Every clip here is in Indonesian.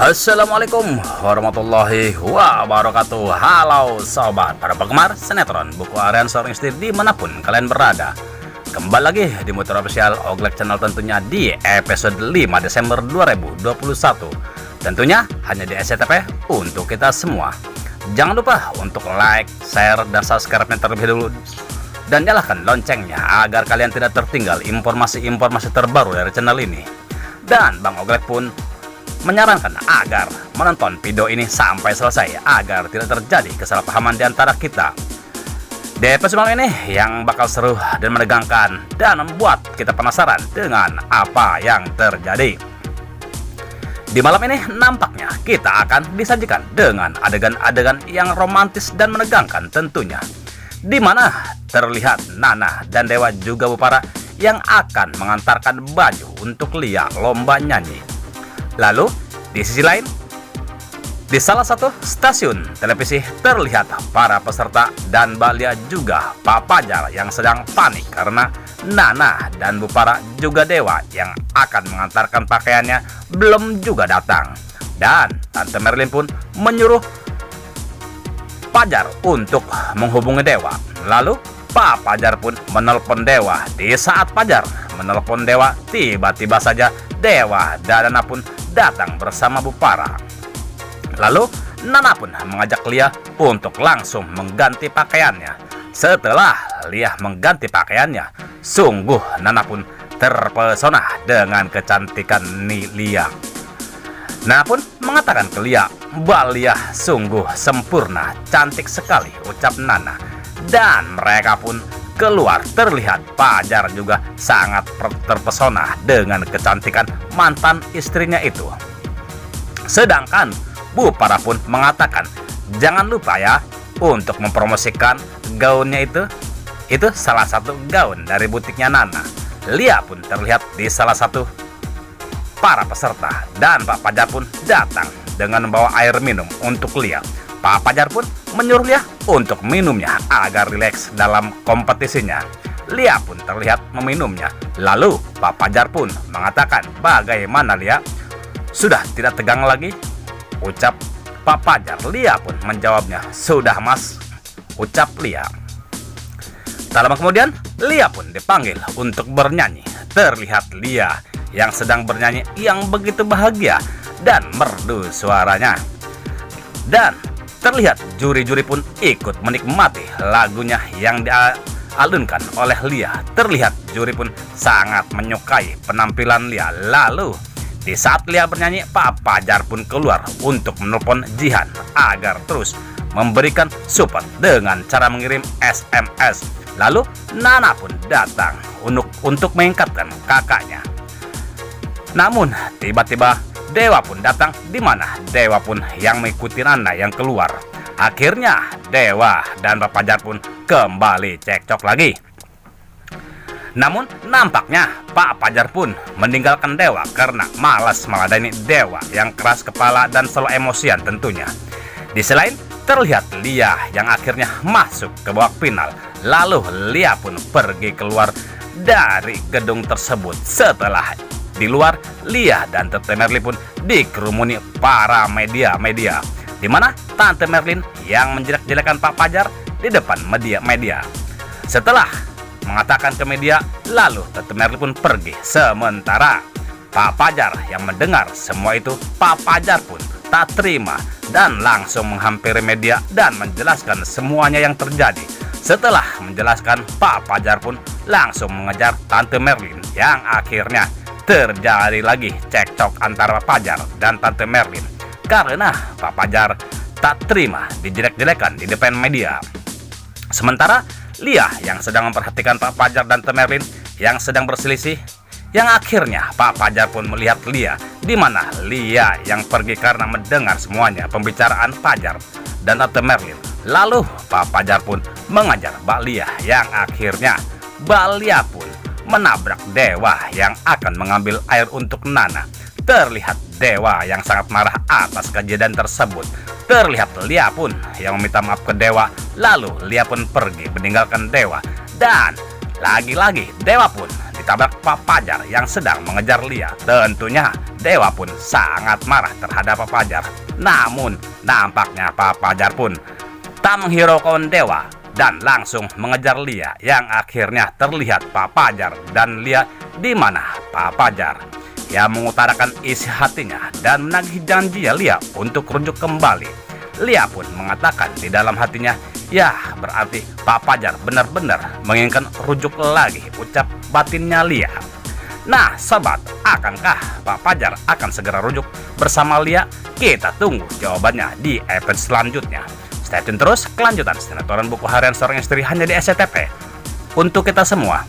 Assalamualaikum warahmatullahi wabarakatuh. Halo sobat para penggemar sinetron Buku Harian Seorang Istri dimanapun kalian berada. Kembali lagi di Motor Official Oglek Channel, tentunya di episode 5 Desember 2021. Tentunya hanya di SCTV untuk kita semua. Jangan lupa untuk like, share, dan subscribe-nya terlebih dulu, dan nyalakan loncengnya agar kalian tidak tertinggal informasi-informasi terbaru dari channel ini. Dan Bang Oglek pun menyarankan agar menonton video ini sampai selesai agar tidak terjadi kesalahpahaman di antara kita. Di episode malam ini yang bakal seru dan menegangkan dan membuat kita penasaran dengan apa yang terjadi. Di malam ini nampaknya kita akan disajikan dengan adegan-adegan yang romantis dan menegangkan tentunya, di mana terlihat Nana dan Dewa juga Bupara yang akan mengantarkan baju untuk Lia lomba nyanyi. Lalu, di sisi lain, di salah satu stasiun televisi terlihat para peserta dan Mbak Lia juga Pak Fajar yang sedang panik karena Nana dan Bupara juga Dewa yang akan mengantarkan pakaiannya belum juga datang. Dan Tante Merlin pun menyuruh Fajar untuk menghubungi Dewa. Lalu Pak Fajar pun menelpon Dewa. Di saat Fajar menelpon Dewa, tiba-tiba saja Dewa dan Nana pun datang bersama Bupara. Lalu Nana pun mengajak Lia untuk langsung mengganti pakaiannya. Setelah Lia mengganti pakaiannya, sungguh Nana pun terpesona dengan kecantikan Lia. Nana pun mengatakan ke Lia, "Mbak Lia sungguh sempurna, cantik sekali," ucap Nana. Dan mereka pun keluar. Terlihat Fajar juga sangat terpesona dengan kecantikan mantan istrinya itu. Sedangkan Bupara pun mengatakan, "Jangan lupa ya untuk mempromosikan gaunnya itu. Itu salah satu gaun dari butiknya Nana." Lia pun terlihat di salah satu para peserta, dan Pak Fajar pun datang dengan membawa air minum untuk Lia. Pak Fajar pun menyuruh Lia untuk minumnya agar rileks dalam kompetisinya. Lia pun terlihat meminumnya. Lalu Pak Fajar pun mengatakan, "Bagaimana Lia? Sudah tidak tegang lagi?" ucap Pak Fajar. Lia pun menjawabnya, "Sudah Mas," ucap Lia. Tak lama kemudian Lia pun dipanggil untuk bernyanyi. Terlihat Lia yang sedang bernyanyi yang begitu bahagia dan merdu suaranya. Dan terlihat juri-juri pun ikut menikmati lagunya yang dialunkan oleh Lia. Terlihat juri pun sangat menyukai penampilan Lia. Lalu di saat Lia bernyanyi, Pak Fajar pun keluar untuk menelpon Jihan agar terus memberikan support dengan cara mengirim SMS. Lalu Nana pun datang untuk mengangkatkan kakaknya. Namun tiba-tiba Dewa pun datang, di mana Dewa pun yang mengikuti Nana yang keluar. Akhirnya Dewa dan Pak Fajar pun kembali cekcok lagi. Namun nampaknya Pak Fajar pun meninggalkan Dewa karena malas meladeni Dewa yang keras kepala dan selalu emosian tentunya. Di selain terlihat Lia yang akhirnya masuk ke babak final. Lalu Lia pun pergi keluar dari gedung tersebut. Setelah di luar, Lia dan Tante Merlin pun dikerumuni para media-media, di mana Tante Merlin yang menjelek-jelekan Pak Fajar di depan media. Setelah mengatakan ke media, lalu Tante Merlin pun pergi. Sementara Pak Fajar yang mendengar semua itu, Pak Fajar pun tak terima dan langsung menghampiri media dan menjelaskan semuanya yang terjadi. Setelah menjelaskan, Pak Fajar pun langsung mengejar Tante Merlin yang akhirnya terjadi lagi cekcok antara Pak Fajar dan Tante Merlin karena Pak Fajar tak terima dijelek-jelekan di depan media. Sementara Lia yang sedang memperhatikan Pak Fajar dan Tante Merlin yang sedang berselisih, yang akhirnya Pak Fajar pun melihat Lia, di mana Lia yang pergi karena mendengar semuanya pembicaraan Fajar dan Tante Merlin. Lalu Pak Fajar pun mengajar Mbak Lia yang akhirnya Mbak Lia pun menabrak Dewa yang akan mengambil air untuk Nana. Terlihat Dewa yang sangat marah atas kejadian tersebut. Terlihat Lia pun yang meminta maaf ke Dewa. Lalu Lia pun pergi meninggalkan Dewa. Dan lagi-lagi Dewa pun ditabrak Pak Fajar yang sedang mengejar Lia. Tentunya Dewa pun sangat marah terhadap Pak Fajar. Namun nampaknya Pak Fajar pun tak menghiraukan Dewa dan langsung mengejar Lia, yang akhirnya terlihat Pak Fajar dan Lia di mana Pak Fajar yang mengutarakan isi hatinya dan menagih janji Lia untuk rujuk kembali. Lia pun mengatakan di dalam hatinya, ya berarti Pak Fajar benar-benar menginginkan rujuk lagi, ucap batinnya Lia. Nah sobat, akankah Pak Fajar akan segera rujuk bersama Lia? Kita tunggu jawabannya di episode selanjutnya. Stay tune terus kelanjutan sinetron Buku Harian Seorang Istri hanya di SCTV untuk kita semua.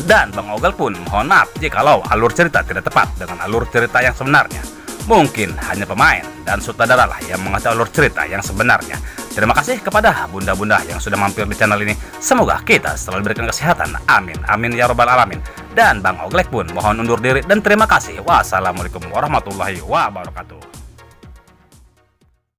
Dan Bang Ogel pun mohon maaf jikalau alur cerita tidak tepat dengan alur cerita yang sebenarnya. Mungkin hanya pemain dan sutradara lah yang mengetahui alur cerita yang sebenarnya. Terima kasih kepada bunda-bunda yang sudah mampir di channel ini. Semoga kita selalu diberikan kesehatan. Amin, amin ya robbal alamin. Dan Bang Oglek pun mohon undur diri dan terima kasih. Wassalamualaikum warahmatullahi wabarakatuh.